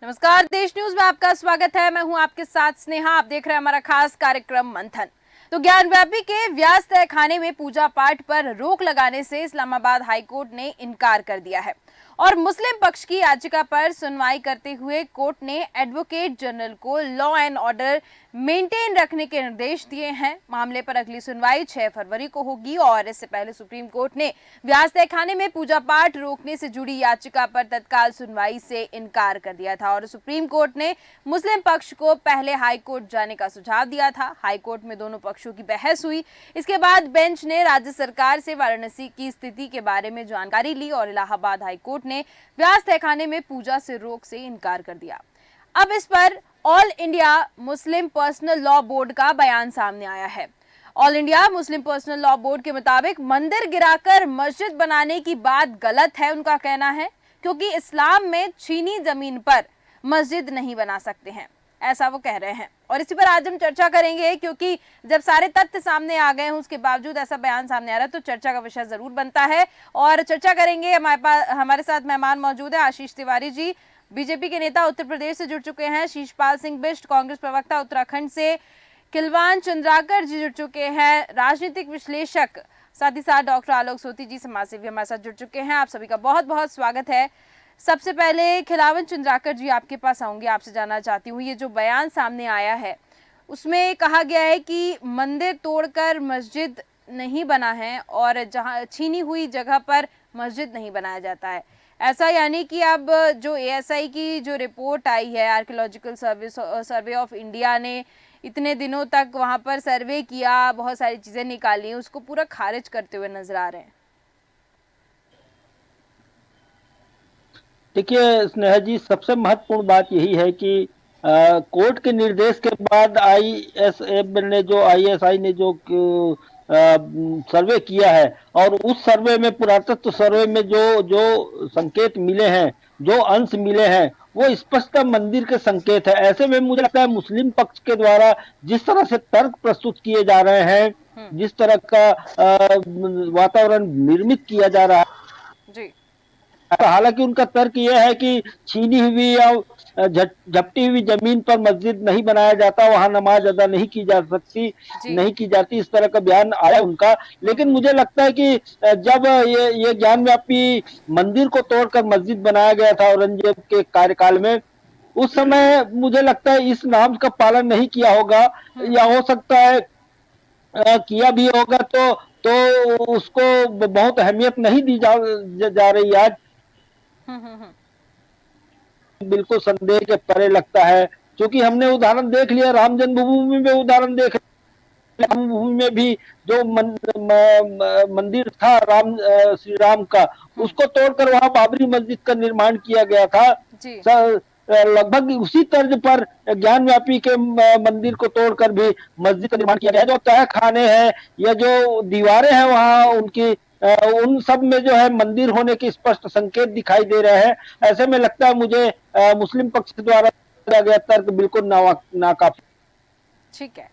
नमस्कार, देश न्यूज में आपका स्वागत है। मैं हूं आपके साथ स्नेहा। आप देख रहे हैं हमारा खास कार्यक्रम मंथन। तो ज्ञानव्यापी के व्यास तहखाने में पूजा पाठ पर रोक लगाने से इस्लामाबाद हाईकोर्ट ने इनकार कर दिया है और मुस्लिम पक्ष की याचिका पर सुनवाई करते हुए कोर्ट ने एडवोकेट जनरल को लॉ एंड ऑर्डर मेंटेन रखने के निर्देश दिए हैं। मामले पर अगली सुनवाई 6 फरवरी को होगी और इससे पहले सुप्रीम कोर्ट ने व्यास तहखाने में पूजा पाठ रोकने से जुड़ी याचिका पर तत्काल सुनवाई से इनकार कर दिया था और सुप्रीम कोर्ट ने मुस्लिम पक्ष को पहले हाई कोर्ट जाने का सुझाव दिया था। हाई कोर्ट में दोनों पक्षों की बहस हुई। इसके बाद बेंच ने राज्य सरकार से वाराणसी की स्थिति के बारे में जानकारी ली और इलाहाबाद हाई कोर्ट ने व्यास तहखाने में पूजा से रोक से इनकार कर दिया। अब इस पर all India Muslim personal law board का बयान सामने आया है। All India Muslim personal law board के मुताबिक मंदिर गिराकर मस्जिद बनाने की बात गलत है, उनका कहना है, क्योंकि इस्लाम में चीनी जमीन पर मस्जिद नहीं बना सकते हैं, ऐसा वो कह रहे हैं। और इसी पर आज हम चर्चा करेंगे, क्योंकि जब सारे तथ्य सामने आ गए हैं उसके बावजूद ऐसा बयान सामने आ रहा है तो चर्चा का विषय जरूर बनता है। और चर्चा करेंगे, हमारे साथ मेहमान मौजूद है। आशीष तिवारी जी बीजेपी के नेता उत्तर प्रदेश से जुड़ चुके हैं, शीशपाल सिंह बिष्ट कांग्रेस प्रवक्ता उत्तराखंड से, किलवान चंद्राकर जी जुड़ चुके हैं, राजनीतिक विश्लेषक, साथ ही साथ डॉक्टर आलोक सोती जी समाजसेवी हमारे साथ जुड़ चुके हैं। आप सभी का बहुत बहुत स्वागत है। सबसे पहले खिलावन चंद्राकर जी आपके पास आऊंगी, आपसे जानना चाहती हूँ, ये जो बयान सामने आया है उसमें कहा गया है कि मंदिर तोड़कर मस्जिद नहीं बना है और जहाँ छीनी हुई जगह पर मस्जिद नहीं बनाया जाता है, ऐसा यानी कि अब जो एएसआई की जो रिपोर्ट आई है, आर्कियोलॉजिकल सर्वे ऑफ इंडिया ने इतने दिनों तक वहां पर सर्वे किया, बहुत सारी चीजें निकाली, उसको पूरा खारिज करते हुए नजर आ रहे हैं। देखिए स्नेहा जी, सबसे महत्वपूर्ण बात यही है कि कोर्ट के निर्देश के बाद आईएसएफ ने जो आईएसआई ने जो सर्वे किया है और उस सर्वे में, पुरातत्व सर्वे में जो जो संकेत मिले हैं, जो अंश मिले हैं, वो स्पष्ट मंदिर के संकेत है। ऐसे में मुझे लगता है मुस्लिम पक्ष के द्वारा जिस तरह से तर्क प्रस्तुत किए जा रहे हैं, जिस तरह का वातावरण निर्मित किया जा रहा है जी। हालांकि उनका तर्क यह है कि छीनी हुई या झपटी हुई जमीन पर मस्जिद नहीं बनाया जाता, वहां नमाज अदा नहीं की जा सकती, नहीं की जाती, इस तरह का बयान आया उनका। लेकिन मुझे लगता है कि जब ये ज्ञानव्यापी मंदिर को तोड़कर मस्जिद बनाया गया था औरंगजेब के कार्यकाल में, उस समय मुझे लगता है इस नाम का पालन नहीं किया होगा, या हो सकता है किया भी होगा तो उसको बहुत अहमियत नहीं दी जा रही आज। बिल्कुल संदेह के परे लगता है, क्योंकि हमने उदाहरण देख लिया, राम जन्मभूमि में उदाहरण देख लिया, जन्मभूमि में भी जो मंदिर था श्री राम का, उसको तोड़कर वहां बाबरी मस्जिद का निर्माण किया गया था। लगभग उसी तर्ज पर ज्ञानव्यापी के मंदिर को तोड़कर भी मस्जिद का निर्माण किया गया है। जो तह खाने हैं या जो दीवारें हैं वहां उनकी, उन सब में जो है मंदिर होने के स्पष्ट संकेत दिखाई दे रहे हैं। ऐसे में लगता है मुझे मुस्लिम पक्ष द्वारा दिया गया तर्क बिल्कुल नाकाफी। ठीक है,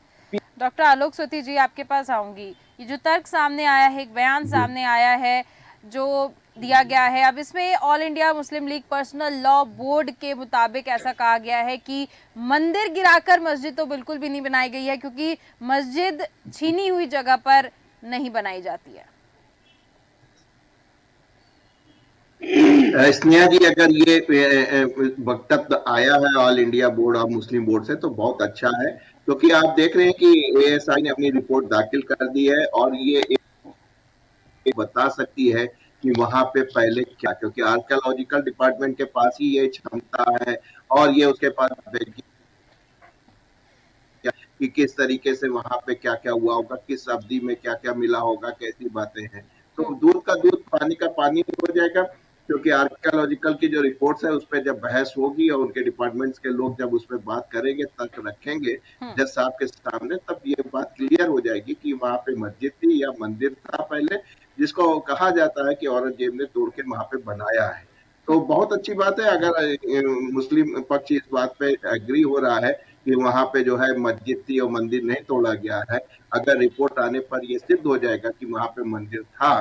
डॉक्टर आलोक सोती जी आपके पास आऊंगी। ये जो तर्क सामने आया है, एक बयान सामने आया है जो दिया गया है, अब इसमें all India Muslim league personal law board के मुताबिक ऐसा कहा गया है कि मंदिर गिराकर मस्जिद तो बिल्कुल भी नहीं बनाई गई है, क्योंकि मस्जिद छीनी हुई जगह पर नहीं बनाई जाती है। स्नेहा जी, अगर ये वक्तव्य आया है all India board of Muslim board से तो बहुत अच्छा है, क्योंकि आप देख रहे हैं कि एएसआई ने अपनी रिपोर्ट दाखिल कर दी है और ये बता सकती है कि वहां पे पहले क्या, क्योंकि आर्कियोलॉजिकल डिपार्टमेंट के पास ही ये क्षमता है और ये उसके पास कि किस तरीके से वहां पे क्या क्या हुआ होगा, किस अवधि में क्या क्या मिला होगा, कैसी बातें हैं। तो दूध का दूध पानी का पानी हो जाएगा, क्योंकि आर्कियोलॉजिकल की जो रिपोर्ट्स है उस पर जब बहस होगी और उनके डिपार्टमेंट्स के लोग जब उस पर बात करेंगे, तर्क रखेंगे जज साहब के सामने, तब ये बात क्लियर हो जाएगी कि वहां पे मस्जिद थी या मंदिर था पहले, जिसको कहा जाता है कि औरंगजेब ने तोड़ के वहां पे बनाया है। तो बहुत अच्छी बात है अगर मुस्लिम पक्ष इस बात पे एग्री हो रहा है कि वहां पे जो है मस्जिद थी और मंदिर नहीं तोड़ा गया है। अगर रिपोर्ट आने पर ये सिद्ध हो जाएगा कि वहां पे मंदिर था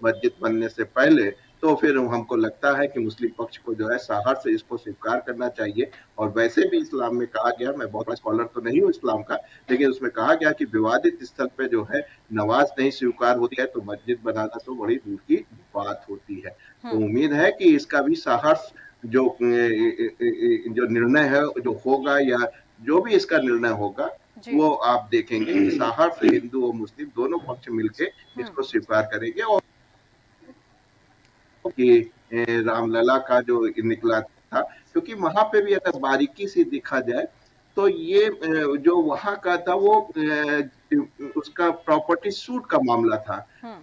मस्जिद बनने से पहले, तो फिर हमको लगता है कि मुस्लिम पक्ष को जो है साहस से इसको स्वीकार करना चाहिए। और वैसे भी इस्लाम में कहा गया, मैं बहुत बड़ा स्कॉलर तो नहीं हूँ इस्लाम का, लेकिन उसमें कहा गया कि विवादित स्थल पे जो है नमाज नहीं स्वीकार होती है तो मस्जिद बनाना तो बड़ी दूर की बात होती है। तो उम्मीद है कि इसका भी साहस जो निर्णय है जो होगा, या जो भी इसका निर्णय होगा, वो आप देखेंगे कि साहस से हिंदू और मुस्लिम दोनों पक्ष मिलके इसको स्वीकार करेंगे। और कि रामलला का जो निकला था, क्योंकि वहां पे भी अगर बारीकी से देखा जाए तो ये जो वहां का था वो उसका प्रॉपर्टी सूट का मामला था।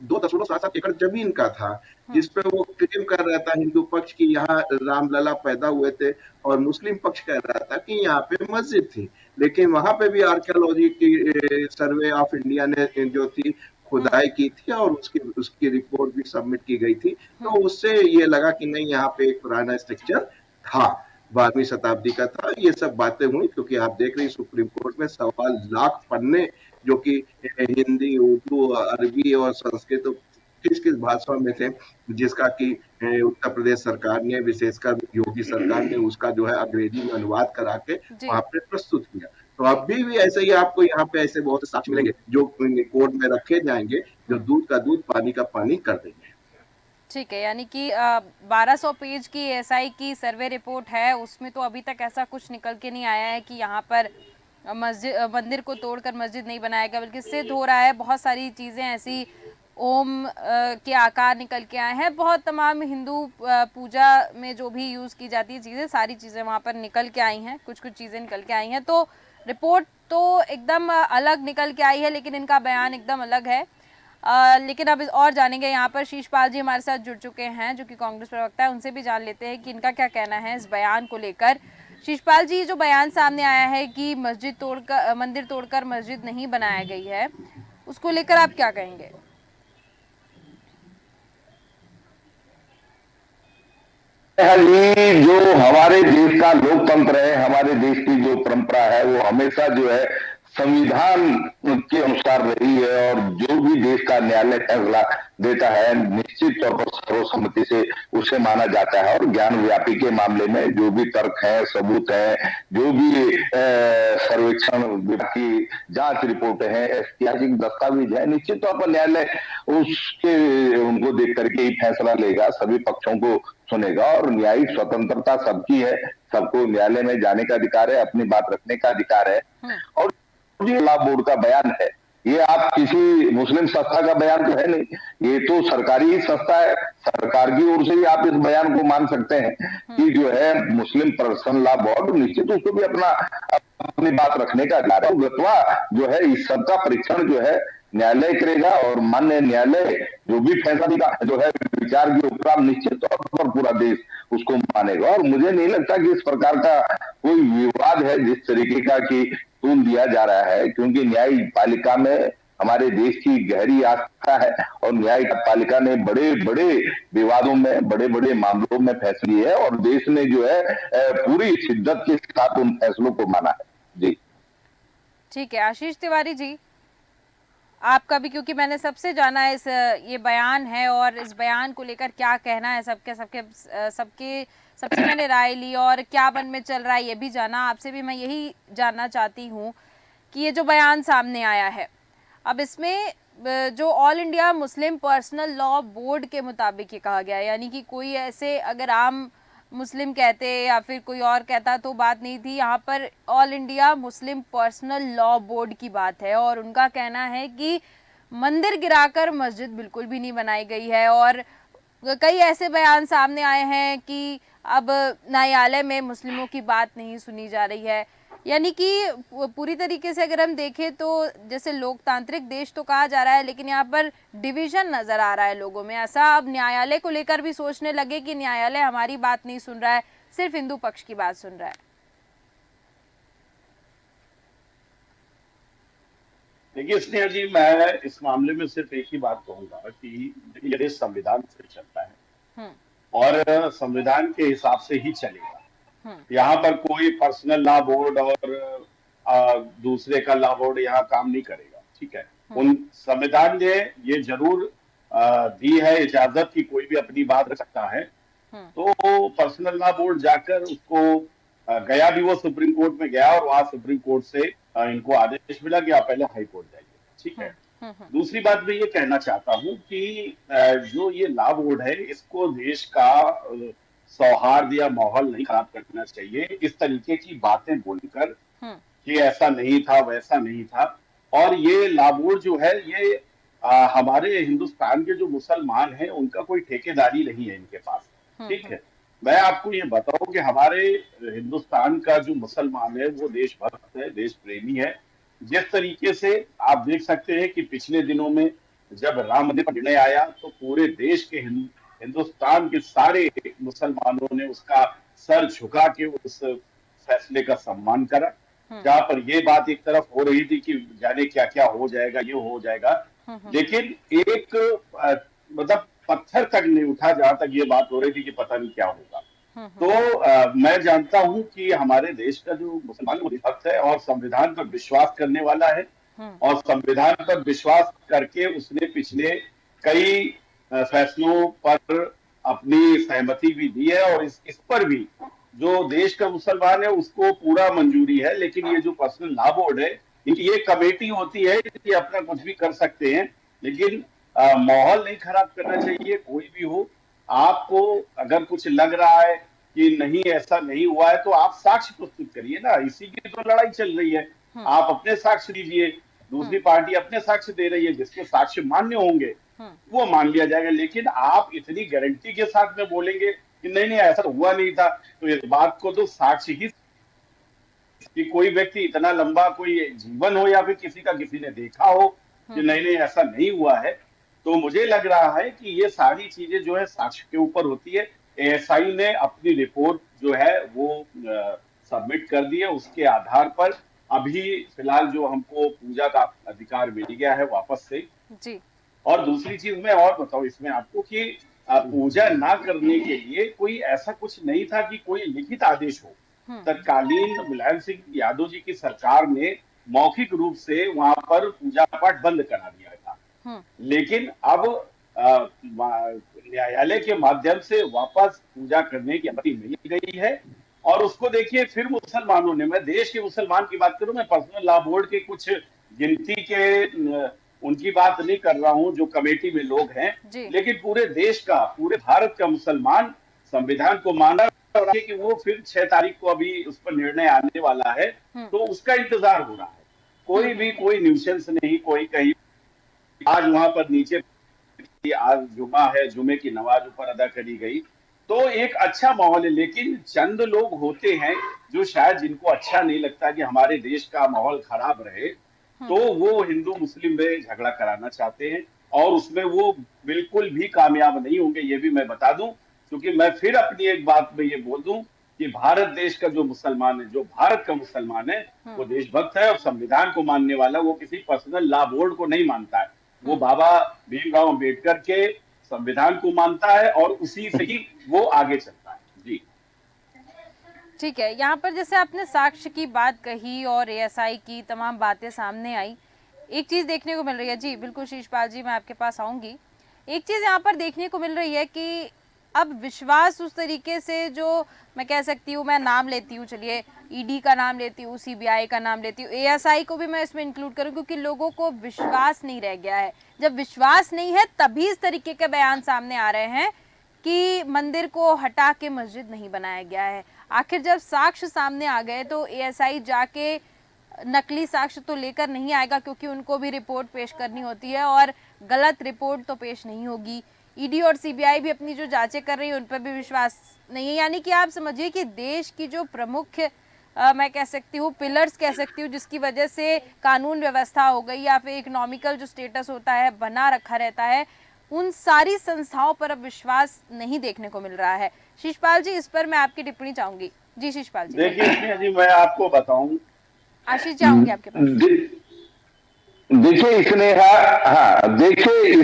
2.77 एकड़ जमीन का था, जिसपे वो क्लेम कर रहा था हिंदू पक्ष की यहाँ रामलला पैदा हुए थे, और मुस्लिम पक्ष कह रहा था कि यहाँ पे मस्जिद थी। लेकिन वहां पे भी आर्कियोलॉजी की सर्वे ऑफ इंडिया ने जो थी खुदाई की थी, और उसकी रिपोर्ट भी सबमिट की गई थी। तो उससे ये लगा कि नहीं, यहाँ पे एक पुराना स्ट्रक्चर था, 12वीं शताब्दी का था। ये सब बातें हुई क्योंकि आप देख रहे हैं सुप्रीम कोर्ट में 1.25 लाख पन्ने, जो कि हिंदी, उर्दू, अरबी और संस्कृत किस किस भाषा में थे, जिसका कि उत्तर प्रदेश सरकार ने, विशेषकर योगी सरकार ने उसका जो है अंग्रेजी में अनुवाद करा के वहां पे प्रस्तुत किया। तो अभी भी ऐसे ही आपको यहाँ पे ऐसे बहुत से साक्ष्य मिलेंगे जो कोर्ट में रखे जाएंगे, जो दूध का दूध पानी का पानी कर देंगे। ठीक है, यानी कि 1200 पेज की एसआई की सर्वे रिपोर्ट है, उसमें तो अभी तक ऐसा कुछ निकल के नहीं आया है कि यहाँ पर मंदिर को तोड़कर मस्जिद नहीं बनाएगा, बल्कि सिद्ध हो रहा है बहुत सारी चीज़ें ऐसी ओम के आकार निकल के आए हैं। बहुत तमाम हिंदू पूजा में जो भी यूज़ की जाती है चीज़ें, सारी चीज़ें वहाँ पर निकल के आई हैं, कुछ कुछ चीज़ें निकल के आई हैं। तो रिपोर्ट तो एकदम अलग निकल के आई है, लेकिन इनका बयान एकदम अलग है। लेकिन अब और जानेंगे, यहाँ पर शीशपाल जी हमारे साथ जुड़ चुके हैं जो कि कांग्रेस प्रवक्ता है, उनसे भी जान लेते हैं कि इनका क्या कहना है इस बयान को लेकर। शीशपाल जी, जो बयान सामने आया है कि मंदिर तोड़कर मस्जिद नहीं बनाया गई है, उसको लेकर आप क्या कहेंगे? जो हमारे देश का लोकतंत्र है, हमारे देश की जो परंपरा है, वो हमेशा जो है संविधान के अनुसार रही है, और जो भी देश का न्यायालय फैसला देता है निश्चित तौर पर सर्वसम्मति से उसे माना जाता है। और ज्ञान व्यापी के मामले में जो भी तर्क है, सबूत है, जो भी सर्वेक्षण की जांच रिपोर्ट है, ऐतिहासिक दस्तावेज है, निश्चित तौर पर न्यायालय उनको देख करके ही फैसला लेगा, सभी पक्षों को सुनेगा। और न्यायिक स्वतंत्रता सबकी है, सबको न्यायालय में जाने का अधिकार है, अपनी बात रखने का अधिकार है। और बोर्ड का बयान है, ये आप किसी मुस्लिम संस्था का बयान तो है नहीं, ये तो सरकारी ही संस्था है। सरकार की ओर से ही आप इस बयान को मान सकते हैं कि जो है मुस्लिम पर्सनल लॉ बोर्ड निश्चित उसको भी अपनी बात रखने का अधिकार है। गतवा जो है इस सबका परीक्षण जो है न्यायालय करेगा, और मान्य न्यायालय जो भी फैसला देगा जो है विचार के ऊपर निश्चित तौर पर पूरा देश उसको मानेगा। और मुझे नहीं लगता कि इस प्रकार का कोई विवाद है जिस तरीके का कि तूल दिया जा रहा है, क्योंकि न्यायपालिका में हमारे देश की गहरी आस्था है, और न्यायपालिका ने बड़े बड़े विवादों में, बड़े बड़े मामलों में फैसले लिए है, और देश ने जो है पूरी शिद्दत के साथ उन फैसलों को माना है। जी ठीक है, आशीष तिवारी जी, आपका भी, क्योंकि मैंने सबसे जाना है ये बयान है और इस बयान को लेकर क्या कहना है सबसे मैंने राय ली, और क्या मन में चल रहा है ये भी जाना। आपसे भी मैं यही जानना चाहती हूँ कि ये जो बयान सामने आया है, अब इसमें जो all India Muslim personal law board के मुताबिक ये कहा गया है, यानी कि कोई ऐसे अगर आम मुस्लिम कहते या फिर कोई और कहता तो बात नहीं थी, यहाँ पर all India Muslim personal law board की बात है, और उनका कहना है कि मंदिर गिराकर मस्जिद बिल्कुल भी नहीं बनाई गई है। और कई ऐसे बयान सामने आए हैं कि अब न्यायालय में मुस्लिमों की बात नहीं सुनी जा रही है, यानी कि पूरी तरीके से अगर हम देखें तो जैसे लोकतांत्रिक देश तो कहा जा रहा है, लेकिन यहाँ पर डिवीजन नजर आ रहा है लोगों में। ऐसा अब न्यायालय को लेकर भी सोचने लगे कि न्यायालय हमारी बात नहीं सुन रहा है, सिर्फ हिंदू पक्ष की बात सुन रहा है। देखिए स्नेहा जी, मैं इस मामले में सिर्फ एक ही बात कहूंगा कि ये देश संविधान से चलता है और संविधान के हिसाब से ही चलेगा। यहाँ पर कोई पर्सनल लॉ बोर्ड और दूसरे का लॉ बोर्ड यहाँ काम नहीं करेगा, ठीक है। उन संविधान ने ये जरूर दी है इजाजत की कोई भी अपनी बात रख सकता है, तो पर्सनल लॉ बोर्ड जाकर उसको गया भी, वो सुप्रीम कोर्ट में गया और वहां सुप्रीम कोर्ट से इनको आदेश मिला कि आप पहले हाई कोर्ट जाइए। ठीक है। दूसरी बात मैं ये कहना चाहता हूँ कि जो ये लॉ बोर्ड है, इसको देश का सौहार्द या माहौल नहीं खराब करना चाहिए इस तरीके की बातें बोलकर कि ऐसा नहीं था वैसा नहीं था। और ये लॉ बोर्ड जो है, ये हमारे हिंदुस्तान के जो मुसलमान हैं उनका कोई ठेकेदारी नहीं है इनके पास। ठीक है। मैं आपको ये बताऊं कि हमारे हिंदुस्तान का जो मुसलमान है वो देशभक्त है, देश प्रेमी है। जिस तरीके से आप देख सकते हैं कि पिछले दिनों में जब राम मंदिर पर निर्णय आया तो पूरे देश के हिंदुस्तान के सारे मुसलमानों ने उसका सर झुका के उस फैसले का सम्मान करा। जहां पर ये बात एक तरफ हो रही थी कि जाने क्या क्या हो जाएगा, ये हो जाएगा, लेकिन एक मतलब पत्थर तक नहीं उठा जहां तक ये बात हो रही थी कि पता नहीं क्या होगा। तो मैं जानता हूं कि हमारे देश का जो मुसलमान भक्त है और संविधान पर विश्वास करने वाला है, और संविधान पर विश्वास करके उसने पिछले कई फैसलों पर अपनी सहमति भी दी है, और इस पर भी जो देश का मुसलमान है उसको पूरा मंजूरी है। लेकिन ये जो पर्सनल लॉ बोर्ड है, ये कमेटी होती है कि अपना कुछ भी कर सकते हैं, लेकिन माहौल नहीं खराब करना चाहिए कोई भी हो। आपको अगर कुछ लग रहा है कि नहीं ऐसा नहीं हुआ है तो आप साक्ष्य प्रस्तुत करिए ना, इसी की तो लड़ाई चल रही है। आप अपने साक्ष्य दीजिए, दूसरी पार्टी अपने साक्ष्य दे रही है, जिसके साक्ष्य मान्य होंगे वो मान लिया जाएगा। लेकिन आप इतनी गारंटी के साथ में बोलेंगे कि नहीं नहीं ऐसा तो हुआ नहीं था, तो इस बात को तो साक्ष्य ही कि कोई व्यक्ति इतना लंबा कोई जीवन हो या फिर किसी का किसी ने देखा हो कि नहीं नहीं ऐसा नहीं हुआ है, तो मुझे लग रहा है कि ये सारी चीजें जो है साक्ष्य के ऊपर होती है। एएसआई ने अपनी रिपोर्ट जो है वो सबमिट कर दी है, उसके आधार पर अभी फिलहाल जो हमको पूजा का अधिकार मिल गया है वापस से जी। और दूसरी चीज मैं और बताऊं इसमें आपको कि पूजा ना करने के लिए कोई ऐसा कुछ नहीं था कि कोई लिखित आदेश हो। तत्कालीन मुलायम सिंह यादव जी की सरकार ने मौखिक रूप से वहां पर पूजा पाठ बंद करा दिया था, लेकिन अब न्यायालय के माध्यम से वापस पूजा करने की अनुमति मिल गई है। और उसको देखिए फिर मुसलमानों ने, मैं देश के मुसलमान की बात करूं, मैं पर्सनल लॉ बोर्ड के कुछ गिनती के उनकी बात नहीं कर रहा हूं जो कमेटी में लोग हैं, लेकिन पूरे देश का, पूरे भारत का मुसलमान संविधान को माना कि वो फिर 6 तारीख को अभी उस पर निर्णय आने वाला है, तो उसका इंतजार हो रहा है। कोई भी कोई न्यूसेंस नहीं, कोई कहीं आज वहां पर नीचे आज जुमा है, जुमे की नमाज ऊपर अदा करी गई, तो एक अच्छा माहौल है। लेकिन चंद लोग होते हैं जो शायद जिनको अच्छा नहीं लगता कि हमारे देश का माहौल खराब रहे, तो वो हिंदू मुस्लिम में झगड़ा कराना चाहते हैं, और उसमें वो बिल्कुल भी कामयाब नहीं होंगे, ये भी मैं बता दूं। क्योंकि मैं फिर अपनी एक बात में ये बोल दूं कि भारत देश का जो मुसलमान है, जो भारत का मुसलमान है, वो देशभक्त है और संविधान को मानने वाला, वो किसी पर्सनल लॉ बोर्ड को नहीं मानता है, वो बाबा भीमराव अम्बेडकर के संविधान को मानता है और उसी से ही वो आगे चलता है। जी ठीक है। यहाँ पर जैसे आपने साक्ष्य की बात कही और एएसआई की तमाम बातें सामने आई, एक चीज देखने को मिल रही है। जी बिल्कुल शीशपाल जी, मैं आपके पास आऊंगी। एक चीज यहाँ पर देखने को मिल रही है कि अब विश्वास उस तरीके से, जो मैं कह सकती हूँ, मैं नाम लेती हूँ, चलिए ईडी का नाम लेती हूँ, सीबीआई का नाम लेती हूँ, एएसआई को भी मैं इसमें इंक्लूड करूँ, क्योंकि लोगों को विश्वास नहीं रह गया है। जब विश्वास नहीं है तभी इस तरीके के बयान सामने आ रहे हैं कि मंदिर को हटा के मस्जिद नहीं बनाया गया है। आखिर जब साक्ष्य सामने आ गए तो एएसआई जाके नकली साक्ष्य तो लेकर नहीं आएगा, क्योंकि उनको भी रिपोर्ट पेश करनी होती है और गलत रिपोर्ट तो पेश नहीं होगी। ईडी और सीबीआई भी अपनी जो जांचें कर रही है उन पर भी विश्वास नहीं है। यानी कि आप समझिए कि देश की जो प्रमुख मैं कह सकती हूँ पिलर्स कह सकती हूँ, जिसकी वजह से कानून व्यवस्था हो गई या फिर इकोनॉमिकल जो स्टेटस होता है बना रखा रहता है, उन सारी संस्थाओं पर अब विश्वास नहीं देखने को मिल रहा है। शीशपाल जी, इस पर मैं आपकी टिप्पणी चाहूंगी। जी शीशपाल जी। देखिए जी, मैं आपको बताऊं, आशीष चाहूंगी आपके पास। देखिए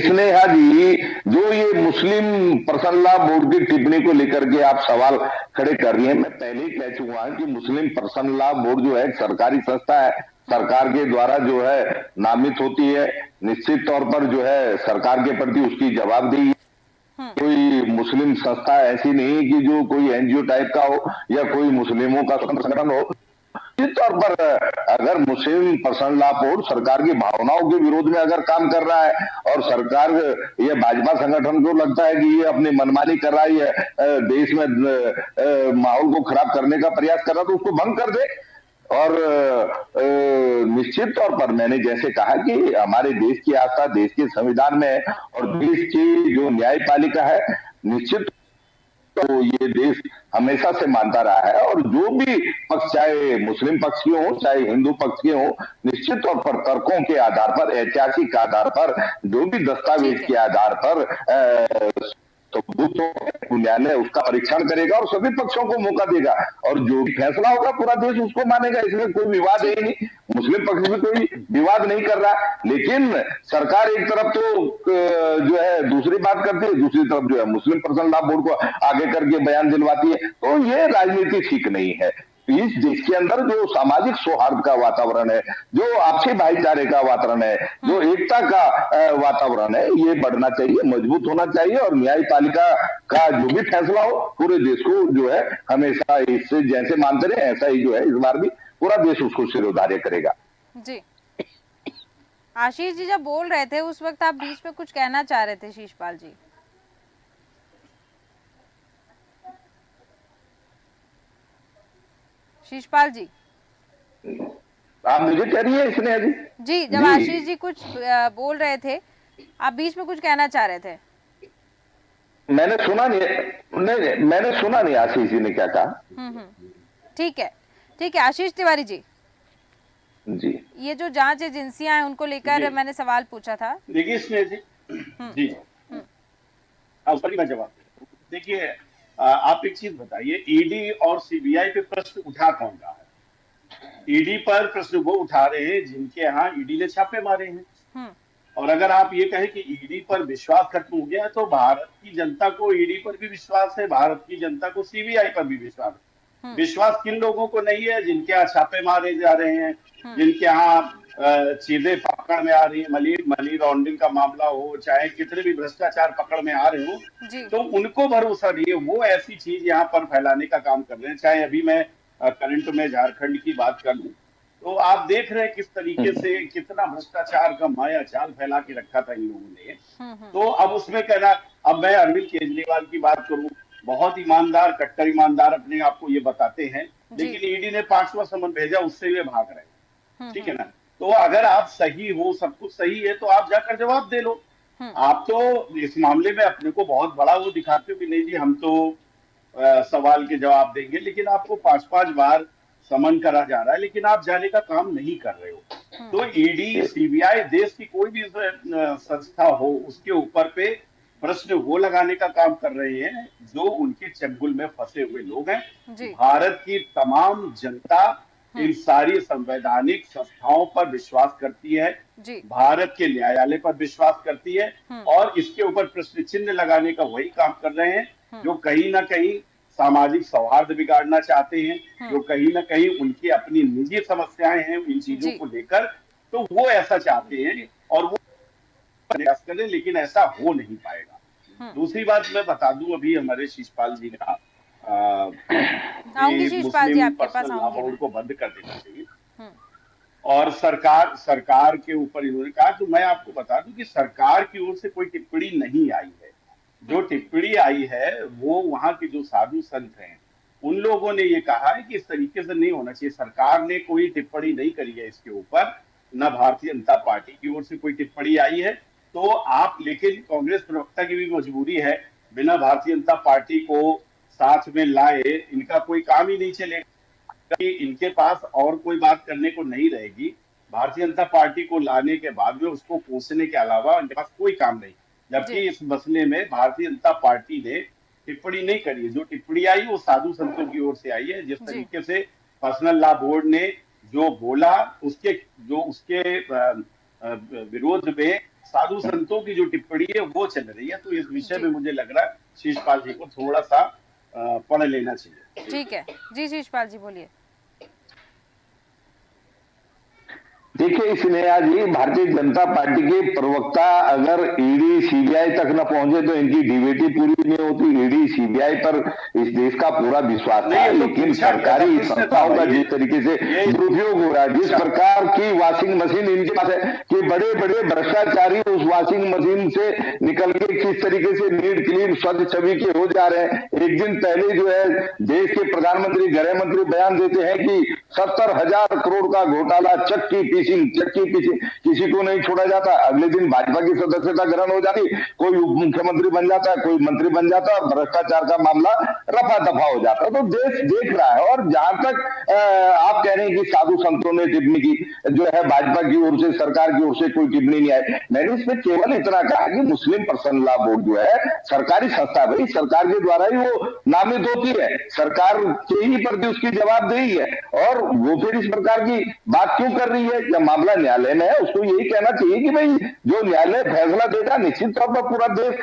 स्नेहा जी, जो ये मुस्लिम पर्सनल लॉ बोर्ड की टिप्पणी को लेकर के आप सवाल खड़े कर रही हैं, मैं पहले ही कह चुका हूं कि मुस्लिम पर्सनल लॉ बोर्ड जो है एक सरकारी संस्था है, सरकार के द्वारा जो है नामित होती है। निश्चित तौर पर जो है सरकार के प्रति उसकी जवाबदेही। कोई मुस्लिम संस्था ऐसी नहीं कि जो कोई एनजीओ टाइप का हो या कोई मुस्लिमों का संगठन हो। निश्चित तौर पर अगर मुस्लिम पर्सनल लॉ बोर्ड सरकार की भावनाओं के विरोध में अगर काम कर रहा है और सरकार ये भाजपा संगठन को लगता है कि ये अपनी मनमानी कर रहा है, देश में माहौल को खराब करने का प्रयास कर रहा है, तो उसको भंग कर दे। और निश्चित तौर पर मैंने जैसे कहा कि हमारे देश की आस्था देश के संविधान में है और देश की जो न्यायपालिका है निश्चित तो ये देश हमेशा से मानता रहा है। और जो भी पक्ष, चाहे मुस्लिम पक्ष के हो चाहे हिंदू पक्ष के हो, निश्चित तौर पर तर्कों के आधार पर, ऐतिहासिक आधार पर, जो भी दस्तावेज के आधार पर तो न्यायालय उसका परीक्षण करेगा और सभी पक्षों को मौका देगा और जो भी फैसला होगा पूरा देश उसको मानेगा। इसमें कोई विवाद है ही नहीं। मुस्लिम पक्ष में कोई विवाद नहीं कर रहा, लेकिन सरकार एक तरफ तो जो है दूसरी बात करती है, दूसरी तरफ जो है मुस्लिम पर्सनल लॉ बोर्ड को आगे करके बयान दिलवाती है। तो ये राजनीति ठीक नहीं है। इस देश के अंदर जो सामाजिक सौहार्द का वातावरण है, जो आपसी भाईचारे का वातावरण है, जो एकता का वातावरण है, ये बढ़ना चाहिए, मजबूत होना चाहिए और न्यायपालिका का जो भी फैसला हो पूरे देश को जो है हमेशा इससे जैसे मानते रहे ऐसा ही जो है इस बार भी पूरा देश उसको सिरोधार्य करेगा। जी आशीष जी जब बोल रहे थे उस वक्त आप बीच में कुछ कहना चाह रहे थे शीशपाल जी। शीशपाल जी आप मुझे कह रही है इसने अभी जी जब आशीष जी कुछ बोल रहे थे आप बीच में कुछ कहना चाह रहे थे। मैंने सुना नहीं, मैंने सुना नहीं आशीष जी ने क्या कहा। ठीक है आशीष तिवारी जी जी ये जो जांच एजेंसियां हैं उनको लेकर मैंने सवाल पूछा था। देखिए इसमें जी मैं जवाब देखिए आप एक चीज बताइए, ईडी और सीबीआई पे प्रश्न उठा कौन रहा है? ईडी पर प्रश्न वो उठा रहे हैं जिनके यहाँ ईडी ने छापे मारे हैं। और अगर आप ये कहें कि ईडी पर विश्वास खत्म हो गया है, तो भारत की जनता को ईडी पर भी विश्वास है, भारत की जनता को सीबीआई पर भी विश्वास है। विश्वास किन लोगों को नहीं है? जिनके यहाँ छापे मारे जा रहे हैं, जिनके यहाँ चीजें पकड़ में आ रही है, मनी लॉन्ड्रिंग का मामला हो, चाहे कितने भी भ्रष्टाचार पकड़ में आ रहे हो, तो उनको भरोसा नहीं है। वो ऐसी चीज यहाँ पर फैलाने का काम कर रहे हैं। चाहे अभी मैं करंट में झारखंड की बात कर लूं तो आप देख रहे हैं किस तरीके से कितना भ्रष्टाचार का माया जाल फैला के रखा था इन लोगों ने। तो अब उसमें कहना, अब मैं अरविंद केजरीवाल की बात करूं, बहुत ईमानदार, कट्टर ईमानदार अपने आप को ये बताते हैं, लेकिन ईडी ने 5वां समन भेजा, उससे वे भाग रहे हैं। ठीक है ना? तो अगर आप सही हो, सब कुछ सही है, तो आप जाकर जवाब दे लो। आप तो इस मामले में अपने को बहुत बड़ा वो दिखाते हो कि नहीं जी हम तो सवाल के जवाब देंगे, लेकिन आपको 5-5 बार समन करा जा रहा है, लेकिन आप जाने का काम नहीं कर रहे हो। तो ईडी, सीबीआई, देश की कोई भी संस्था हो, उसके ऊपर पे प्रश्न वो लगाने का काम कर रहे हैं जो उनके चंगुल में फंसे हुए लोग हैं। भारत की तमाम जनता इन सारी संवैधानिक संस्थाओं पर विश्वास करती है, भारत के न्यायालय पर विश्वास करती है, और इसके ऊपर प्रश्न चिन्ह लगाने का वही काम कर रहे हैं जो कहीं ना कहीं सामाजिक सौहार्द बिगाड़ना चाहते हैं, जो कहीं ना कहीं उनकी अपनी निजी समस्याएं हैं इन चीजों को लेकर, तो वो ऐसा चाहते हैं और वो प्रयास करें, लेकिन ऐसा हो नहीं पाएगा। दूसरी बात मैं बता दूं, अभी हमारे शीशपाल जी ने कहा मुस्लिम पर्सनल लॉ बोर्ड को बंद कर देना चाहिए और सरकार के ऊपर इन्होंने कहा, तो मैं आपको बता दूं कि सरकार की ओर से कोई टिप्पणी नहीं आई है। जो टिप्पणी आई है वो वहां के जो साधु संत हैं उन लोगों ने ये कहा है कि इस तरीके से नहीं होना चाहिए। सरकार ने कोई टिप्पणी नहीं करी है इसके ऊपर, न भारतीय जनता पार्टी की ओर से कोई टिप्पणी आई है। तो आप, लेकिन कांग्रेस प्रवक्ता की भी मजबूरी है, बिना भारतीय जनता पार्टी को साथ में लाए इनका कोई काम ही नहीं चलेगा, कि इनके पास और कोई बात करने को नहीं रहेगी। भारतीय जनता पार्टी को लाने के बाद में उसको कोसने के अलावा इनके पास कोई काम नहीं, जबकि इस मसले में भारतीय जनता पार्टी ने टिप्पणी नहीं करी है। जो टिप्पणी आई वो साधु संतों की ओर से आई है। जिस तरीके से पर्सनल लॉ बोर्ड ने जो बोला उसके विरोध में साधु संतों की जो टिप्पणी है वो चल रही है। तो इस विषय में मुझे लग रहा है शीशपाल जी को थोड़ा सा पढ़ लेना चाहिए। ठीक है जी, शीशपाल जी बोलिए। देखिए स्नेहा जी, भारतीय जनता पार्टी के प्रवक्ता अगर ईडी सीबीआई तक न पहुंचे तो इनकी डीबीटी पूरी नहीं होती। ईडी सीबीआई पर इस देश का पूरा विश्वास था, नहीं, ये तो लेकिन पूछा गया था, सरकारी किसने था संस्थाओं का भाई? जिस तरीके से ये दुरुपयोग हो रहा है, जिस प्रकार की वॉशिंग मशीन इनके पास है कि बड़े बड़े भ्रष्टाचारी उस वॉशिंग मशीन से निकल के किस तरीके से नीट क्लीन स्वच्छ छवि के हो जा रहे हैं। एक दिन पहले जो है देश के प्रधानमंत्री गृह मंत्री बयान देते हैं कि 70,000 करोड़ का घोटाला, चक्की पीसिंग किसी को नहीं छोड़ा जाता। अगले दिन भाजपा की सदस्यता ग्रहण हो जाती, कोई उप मुख्यमंत्री बन जाता है, कोई मंत्री बन जाता है, भ्रष्टाचार का मामला रफा दफा हो जाता है। तो देश देख रहा है। और जहां तक आप कह रहे हैं कि साधु संतों ने टिप्पणी की, जो है भाजपा की ओर से, सरकार की ओर से कोई टिप्पणी नहीं आई। मैंने इसमें केवल इतना कहा कि मुस्लिम पर्सनल लॉ बोर्ड जो है सरकारी संस्था है भाई, सरकार के द्वारा ही वो नामित होती है, सरकार के ही प्रति उसकी जवाबदेही है। और वो फिर इस प्रकार की बात क्यों कर रही है? जब मामला न्यायालय में है उसको यही कहना चाहिए कि भाई जो न्यायालय फैसला देगा निश्चित तौर पर पूरा देश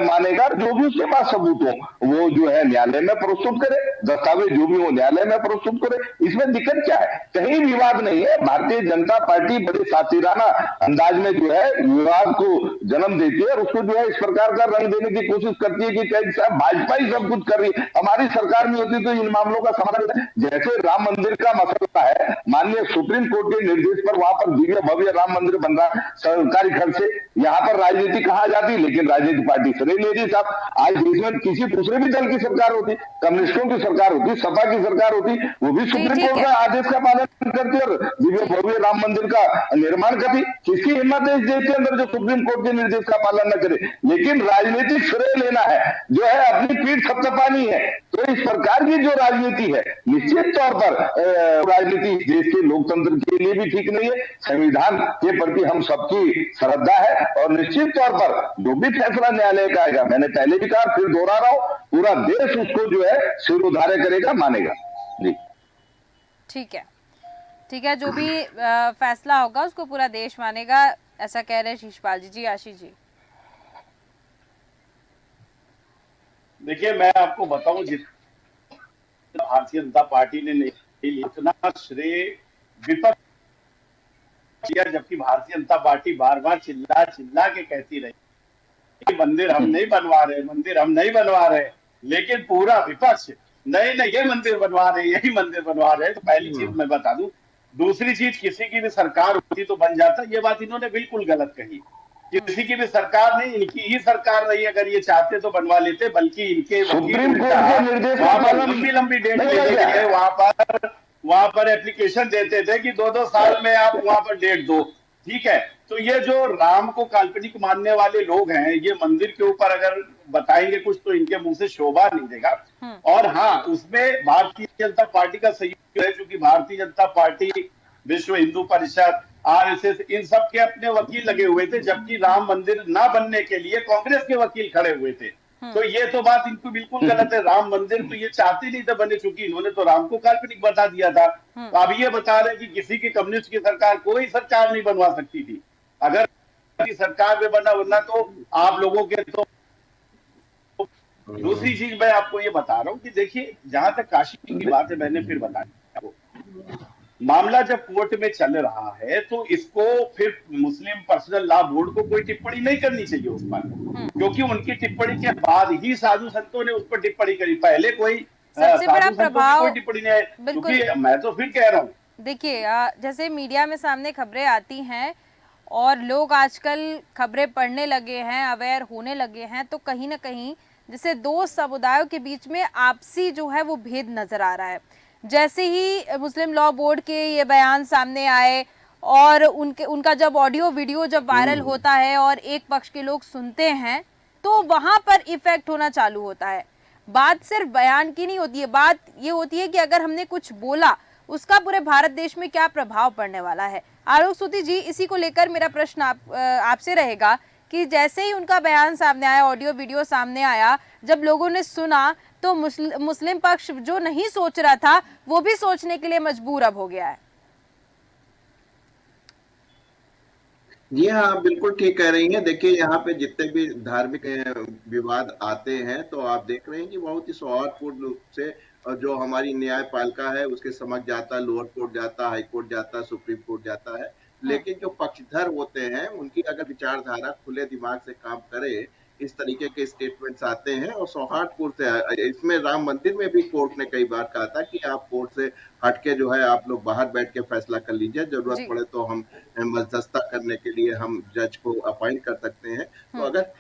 मानेगा। जो भी उसके पास सबूत हो वो जो है न्यायालय में प्रस्तुत करे, दस्तावेज जो भी हो न्यायालय में प्रस्तुत करे। इसमें दिक्कत क्या है? कहीं विवाद नहीं है। भारतीय जनता पार्टी बड़े सातिराना अंदाज में जो है विवाद को जन्म देती है और उसको जो है इस प्रकार का रंग देने की कोशिश करती है कि कहीं साहब भाजपा ही सब कुछ कर रही है, हमारी सरकार नहीं होती तो इन मामलों का समाधान। जैसे राम मंदिर का मसला है, माननीय सुप्रीम कोर्ट के निर्देश पर वहां पर दिव्य भव्य राम मंदिर बन रहा सरकारी खर्च से, यहाँ पर राजनीति कहा जाती, लेकिन राजनीति पार्टी से नहीं ले रही साहब। आज देश में किसी दूसरे भी दल की सरकार होती, कम्युनिस्टों की सरकार होती, सपा की सरकार होती, वो भी सुप्रीम कोर्ट का आदेश का पालन करती और दिव्य भव्य राम मंदिर का निर्माण करती। किसकी हिम्मत है इस देश के अंदर जो सुप्रीम कोर्ट के निर्देश का पालन न करे? लेकिन राजनीतिक श्रेय लेना है, जो है अपनी पीठ थपथपानी है। तो इस प्रकार की जो राजनीति है निश्चित तौर पर राजनीति देश के लोकतंत्र के लिए भी ठीक नहीं है। संविधान के प्रति हम सबकी श्रद्धा है और निश्चित तौर पर जो भी फैसला न्यायालय का आएगा, मैंने पहले भी कहा फिर दोहरा रहा हूं, पूरा देश उसको जो है सिरोधार्य करेगा, मानेगा। जी ठीक है, जो भी फैसला होगा उसको पूरा देश मानेगा, ऐसा कह रहे हैं शीशपाल जी। जी आशीष जी। देखिए, मैं आपको बताऊं, जितना भारतीय जनता पार्टी ने नहीं लिया उतना श्रेय विपक्ष किया, जबकि भारतीय जनता पार्टी बार बार चिल्ला चिल्ला के कहती रही मंदिर हम नहीं बनवा रहे, मंदिर हम नहीं बनवा रहे, लेकिन पूरा विपक्ष नहीं ये मंदिर बनवा रहे, यही मंदिर बनवा रहे। तो पहली चीज मैं बता दूं। दूसरी चीज, किसी की भी सरकार होती तो बन जाता, ये बात इन्होंने बिल्कुल गलत कही। किसी की भी सरकार नहीं, इनकी ही सरकार रही, अगर ये चाहते तो बनवा लेते, बल्कि इनके सुप्रीम कोर्ट के निर्देश का पालन लंबी डेट देते थे, वहां पर एप्लीकेशन देते थे कि 2-2 साल में आप वहां पर डेट दो। ठीक है, तो ये जो राम को काल्पनिक मानने वाले लोग हैं, ये मंदिर के ऊपर अगर बताएंगे कुछ तो इनके मुंह से शोभा नहीं देगा। और हाँ, उसमें भारतीय जनता पार्टी का सहयोग है, क्योंकि भारतीय जनता पार्टी, विश्व हिंदू परिषद, आरएसएस, इन सब के अपने वकील लगे हुए थे, जबकि राम मंदिर ना बनने के लिए कांग्रेस के वकील खड़े हुए थे। तो ये तो बात इनको बिल्कुल गलत है। राम मंदिर तो ये चाहते नहीं थे बने, चूंकि इन्होंने तो राम को काल्पनिक बता दिया था। तो अब ये बता रहे कि किसी की कम्युनिस्ट की सरकार, कोई सरकार नहीं बनवा सकती थी। अगर सरकार में बनना तो आप लोगों के तो। दूसरी चीज मैं आपको ये बता रहा हूँ कि देखिए, जहां तक काशी की बात है, मैंने फिर बताया आपको, मामला जब कोर्ट में चल रहा है तो इसको फिर मुस्लिम पर्सनल लॉ बोर्ड को कोई टिप्पणी नहीं करनी चाहिए उस पर, क्योंकि उनकी टिप्पणी के बाद ही साधु संतों ने उस पर टिप्पणी करी। पहले कोई सबसे बड़ा प्रभाव, कोई टिप्पणी नहीं है। क्योंकि मैं तो फिर कह रहा हूँ, देखिए जैसे मीडिया में सामने खबरें आती हैं और लोग आजकल खबरें पढ़ने लगे हैं, अवेयर होने लगे हैं, तो कहीं ना कहीं जैसे दो समुदायों के बीच में आपसी जो है वो भेद नजर आ रहा है। जैसे ही मुस्लिम लॉ बोर्ड के ये बयान सामने आए और उनका जब ऑडियो वीडियो जब वायरल होता है और एक पक्ष के लोग सुनते हैं, तो वहां पर इफेक्ट होना चालू होता है। बात सिर्फ बयान की नहीं होती है, बात ये होती है कि अगर हमने कुछ बोला उसका पूरे भारत देश में क्या प्रभाव पड़ने वाला है। आलोक सूती जी, इसी को लेकर मेरा प्रश्न आपसे रहेगा कि जैसे ही उनका बयान सामने आया, ऑडियो वीडियो सामने आया, जब लोगों ने सुना तो मुस्लिम पक्ष जो नहीं सोच रहा था वो भी सोचने के लिए मजबूर अब हो गया है। जी हाँ, बिल्कुल ठीक कह रही हैं। देखिए, यहाँ पे जितने भी धार्मिक विवाद आते हैं तो आप देख रहे हैं कि बहुत ही सौहार्दपूर्ण रूप से जो हमारी न्यायपालिका है उसके समक्ष जाता है, लोअर कोर्ट जाता है, हाई कोर्ट जाता है, सुप्रीम कोर्ट जाता है। लेकिन जो पक्षधर होते हैं उनकी अगर विचारधारा खुले दिमाग से काम करे, इस तरीके के स्टेटमेंट्स आते हैं और सौहार्दपूर्ण से, इसमें राम मंदिर में भी कोर्ट ने कई बार कहा था कि आप कोर्ट से हटके जो है आप लोग बाहर बैठ के फैसला कर लीजिए, जरूरत जी। पड़े तो हम मध्यस्थता करने के लिए हम जज को अपॉइंट कर सकते हैं। तो अगर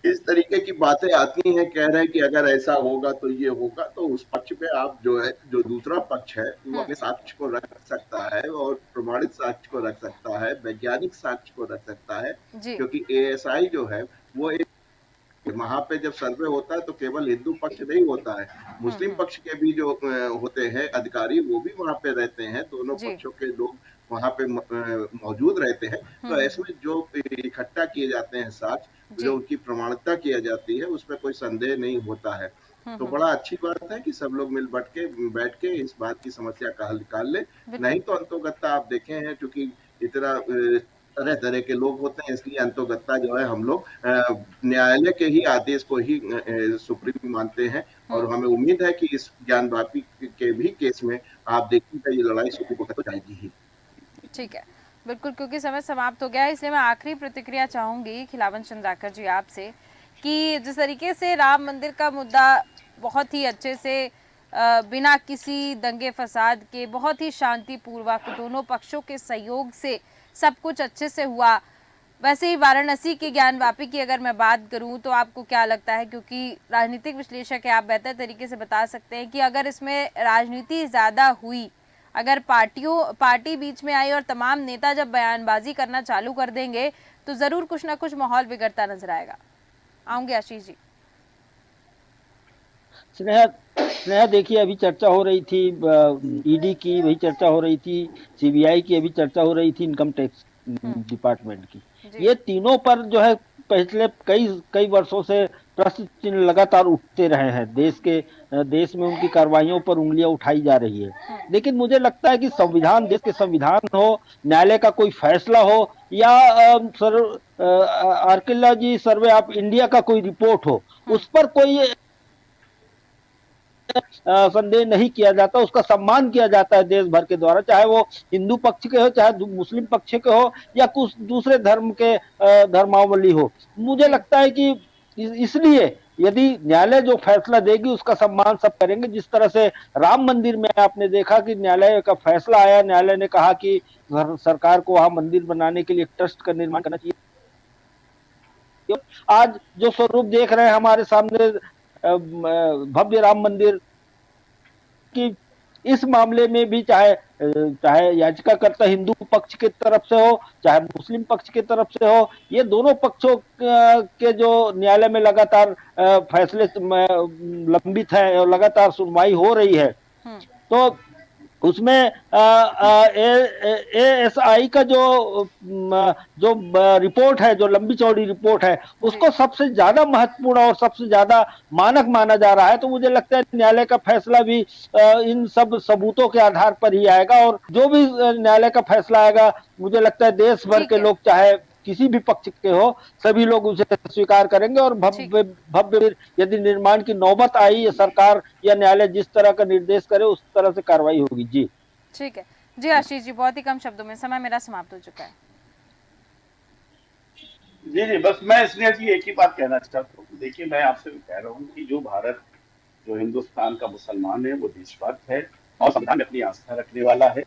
इस तरीके की बातें आती हैं, कह रहे हैं कि अगर ऐसा होगा तो ये होगा, तो उस पक्ष पे आप जो है, जो दूसरा पक्ष है वो अपने साक्ष्य को रख सकता है और प्रमाणित साक्ष्य को रख सकता है, वैज्ञानिक साक्ष्य को रख सकता है, जी। क्योंकि एएसआई जो है वो एक, वहां पे जब सर्वे होता है तो केवल हिंदू पक्ष नहीं होता है, मुस्लिम पक्ष के भी जो होते हैं अधिकारी वो भी वहां पे रहते हैं, दोनों जी। पक्षों के लोग वहां पे मौजूद रहते हैं। तो ऐसे में जो इकट्ठा किए जाते हैं साक्ष्य, जी। जो उनकी प्रमाणिकता किया जाती है, उसमें कोई संदेह नहीं होता है। तो बड़ा अच्छी बात है कि सब लोग मिल बैठ के इस बात की समस्या का हल निकाल ले। नहीं तो अंतोगत्ता आप देखे हैं, क्योंकि इतना तरह तरह के लोग होते हैं, इसलिए अंतोगत्ता जो है हम लोग न्यायालय के ही आदेश को ही सुप्रीम मानते हैं, और हमें उम्मीद है कि इस ज्ञानवापी के भी केस में आप देखिएगा ये लड़ाई सुप्रीम कोर्ट तक तो जाएगी ही। ठीक है, बिल्कुल, क्योंकि समय समाप्त हो गया है, इसलिए मैं आखिरी प्रतिक्रिया चाहूंगी खिलावन चंद्राकर जी आपसे कि जिस तरीके से राम मंदिर का मुद्दा बहुत ही अच्छे से बिना किसी दंगे फसाद के बहुत ही शांतिपूर्वक दोनों पक्षों के सहयोग से सब कुछ अच्छे से हुआ, वैसे ही वाराणसी के ज्ञानवापी की अगर मैं बात करूं तो आपको क्या लगता है, क्योंकि राजनीतिक विश्लेषक है, आप बेहतर तरीके से बता सकते हैं कि अगर इसमें राजनीति ज़्यादा हुई, अगर पार्टी बीच में आई और तमाम नेता जब बयानबाजी करना चालू कर देंगे तो ज़रूर कुछ ना कुछ माहौल बिगड़ता नजर आएगा। आऊँगे आशीष जी। स्नेहा देखिए, अभी चर्चा हो रही थी ईडी की, वही चर्चा हो रही थी सीबीआई की, अभी चर्चा हो रही थी इनकम टैक्स डिपार्टमेंट की। ये तीनों पर जो है पिछले कई कई वर्षों से प्रश्न चिन्ह लगातार उठते रहे हैं। देश में उनकी कार्रवाइयों पर उंगलियां उठाई जा रही है। लेकिन मुझे लगता है कि संविधान, देश के संविधान हो, न्यायालय का कोई फैसला हो, या आर्कियोलॉजी सर्वे ऑफ इंडिया का कोई रिपोर्ट हो, उस पर कोई संदेह नहीं किया जाता, उसका सम्मान किया जाता है देश भर के द्वारा, चाहे वो हिंदू पक्ष के हो, चाहे मुस्लिम पक्ष के हो, या कुछ दूसरे धर्म के धर्मावली हो। मुझे लगता है कि इसलिए यदि न्यायालय जो फैसला देगी उसका सम्मान सब करेंगे। जिस तरह से राम मंदिर में आपने देखा कि न्यायालय का फैसला आया, न्यायालय ने कहा कि सरकार को वहां मंदिर बनाने के लिए ट्रस्ट का निर्माण करना चाहिए। आज जो स्वरूप देख रहे हैं हमारे सामने भव्य राम मंदिर की, इस मामले में भी चाहे याचिकाकर्ता हिंदू पक्ष की तरफ से हो, चाहे मुस्लिम पक्ष की तरफ से हो, ये दोनों पक्षों के जो न्यायालय में लगातार फैसले लंबित है और लगातार सुनवाई हो रही है, तो उसमें एएसआई का जो रिपोर्ट है, जो लंबी चौड़ी रिपोर्ट है, उसको सबसे ज्यादा महत्वपूर्ण और सबसे ज्यादा मानक माना जा रहा है। तो मुझे लगता है न्यायालय का फैसला भी इन सब सबूतों के आधार पर ही आएगा, और जो भी न्यायालय का फैसला आएगा, मुझे लगता है देश भर के लोग, चाहे किसी भी पक्ष के हो, सभी लोग उसे स्वीकार करेंगे, और भव्य यदि निर्माण की नौबत आई, सरकार या न्यायालय जिस तरह का निर्देश करे उस तरह से कार्रवाई होगी। जी ठीक है जी आशीष जी, बहुत ही कम शब्दों में समय मेरा समाप्त हो चुका है। जी जी, बस मैं इसलिए जी एक ही बात कहना चाहता हूँ। देखिए, मैं आपसे कह रहा हूँ कि जो हिंदुस्तान का मुसलमान है वो देशभक्त है और संविधान में अपनी आस्था रखने वाला है।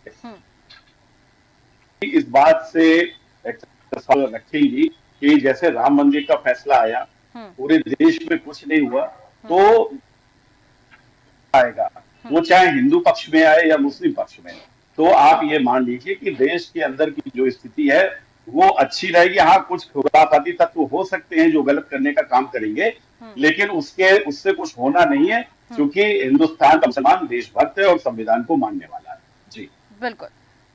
इस बात से रखेंगी कि जैसे राम मंदिर का फैसला आया, पूरे देश में कुछ नहीं हुआ, तो आएगा, वो चाहे हिंदू पक्ष में आए या मुस्लिम पक्ष में, तो आप ये मान लीजिए कि देश के अंदर की जो स्थिति है वो अच्छी रहेगी। हाँ, कुछ खुराफाती तत्व हो सकते हैं जो गलत करने का काम करेंगे, लेकिन उससे कुछ होना नहीं है, क्योंकि हिंदुस्तान का मुसलमान देशभक्त है और संविधान को मानने वाला है। जी बिल्कुल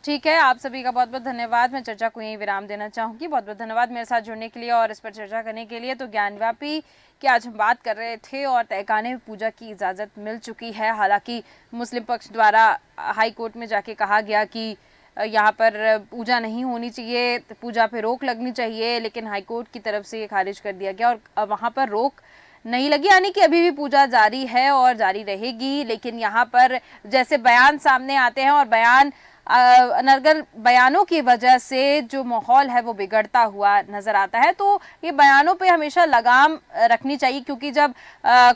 ठीक है, आप सभी का बहुत बहुत धन्यवाद। मैं चर्चा को यहीं विराम देना चाहूंगी। बहुत बहुत धन्यवाद मेरे साथ जुड़ने के लिए और इस पर चर्चा करने के लिए। तो ज्ञानव्यापी की आज हम बात कर रहे थे और तहखाने में पूजा की इजाज़त मिल चुकी है। हालांकि मुस्लिम पक्ष द्वारा हाई कोर्ट में जाके कहा गया कि यहाँ पर पूजा नहीं होनी चाहिए, पूजा पे रोक लगनी चाहिए, लेकिन हाई कोर्ट की तरफ से ये खारिज कर दिया गया और वहाँ पर रोक नहीं लगी, यानी कि अभी भी पूजा जारी है और जारी रहेगी। लेकिन यहाँ पर जैसे बयान सामने आते हैं और बयान अनर्गल बयानों की वजह से जो माहौल है वो बिगड़ता हुआ नजर आता है। तो ये बयानों पे हमेशा लगाम रखनी चाहिए, क्योंकि जब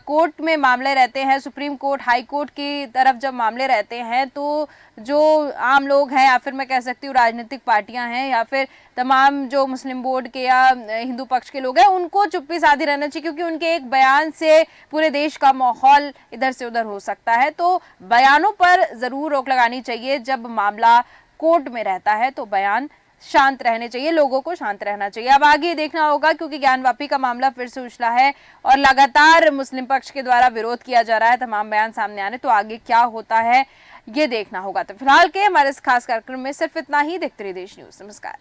कोर्ट में मामले रहते हैं, सुप्रीम कोर्ट, हाई कोर्ट की तरफ जब मामले रहते हैं, तो जो आम लोग हैं या फिर मैं कह सकती हूँ राजनीतिक पार्टियां हैं या फिर तमाम जो मुस्लिम बोर्ड के या हिंदू पक्ष के लोग हैं, उनको चुप्पी साधी रहना चाहिए, क्योंकि उनके एक बयान से पूरे देश का माहौल इधर से उधर हो सकता है। तो बयानों पर जरूर रोक लगानी चाहिए। जब मामला कोर्ट में रहता है तो बयान शांत रहने चाहिए, लोगों को शांत रहना चाहिए। अब आगे देखना होगा, क्योंकि ज्ञानवापी का मामला फिर से उछला है और लगातार मुस्लिम पक्ष के द्वारा विरोध किया जा रहा है, तमाम बयान सामने आ रहे, तो आगे क्या होता है ये देखना होगा। तो फिलहाल के हमारे इस खास कार्यक्रम में सिर्फ इतना ही। देखते रहिए देश न्यूज। नमस्कार।